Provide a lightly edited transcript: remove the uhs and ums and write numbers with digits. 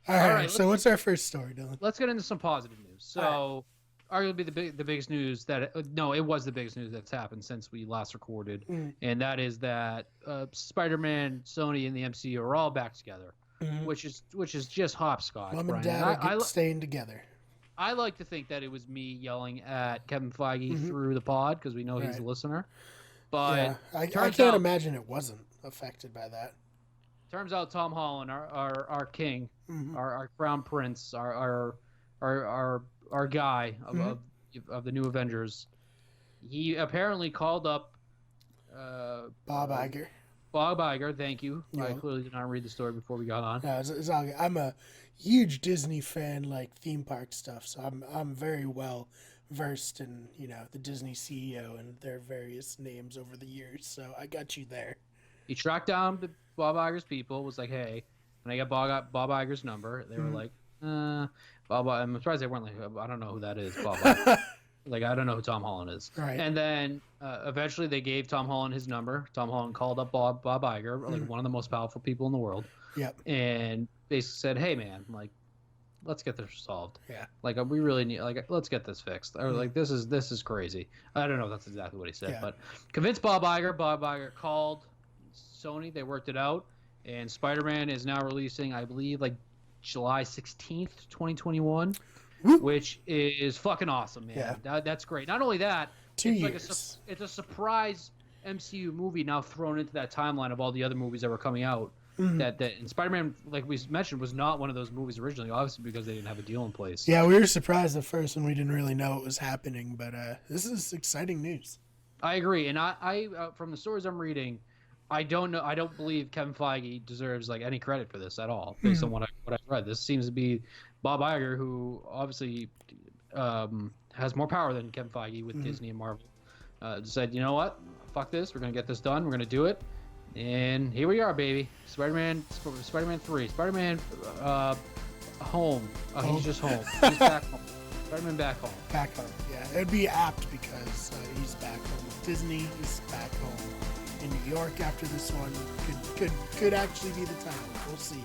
All right. So what's our first story, Dylan? Let's get into some positive news. So, arguably the biggest news that no, it was the biggest news that's happened since we last recorded, and that is that Spider-Man, Sony, and the MCU are all back together, which is just hopscotch. Mom and Brian. Dad are staying together. I like to think that it was me yelling at Kevin Feige through the pod because we know he's a listener. But I can't imagine it wasn't affected by that. Turns out Tom Holland, our king, our crown prince, our guy of the new Avengers, he apparently called up Bob Iger. Bob Iger, thank you. Yeah. I clearly did not read the story before we got on. No, it's all good. I'm a huge Disney fan, like theme park stuff, so I'm very well versed in the Disney CEO and their various names over the years. So I got you there. He tracked down Bob Iger's people. Was like, hey, when I got Bob Iger's number, they were like, Bob. I'm surprised they weren't like, I don't know who that is, Bob Iger. Like, I don't know who Tom Holland is. Right. And then eventually they gave Tom Holland his number. Tom Holland called up Bob Iger, like one of the most powerful people in the world. Yep. And basically said, hey, man, like, let's get this resolved. Yeah. Like, we really need, like, let's get this fixed. Or, like, this is crazy. I don't know if that's exactly what he said, but convinced Bob Iger. Bob Iger called Sony. They worked it out. And Spider-Man is now releasing, I believe, like, July 16th, 2021. Which is fucking awesome, man. Yeah. That's great. Not only that, 2 years. It's a surprise MCU movie now thrown into that timeline of all the other movies that were coming out. And Spider-Man, like we mentioned, was not one of those movies originally, obviously because they didn't have a deal in place. Yeah, we were surprised at first when we didn't really know what was happening, but this is exciting news. I agree, and I from the stories I'm reading, I don't know. I don't believe Kevin Feige deserves like any credit for this at all, based on what I read. This seems to be Bob Iger, who obviously has more power than Kevin Feige with Disney and Marvel. Said, you know what? Fuck this. We're gonna get this done. We're gonna do it. And here we are, baby. Spider-Man 3. Spider-Man home. Oh, he's just home. He's back home. Spider-Man back home. Back home. Yeah, it'd be apt because he's back home with Disney. He's back home in New York after this one. Could actually be the time. We'll see.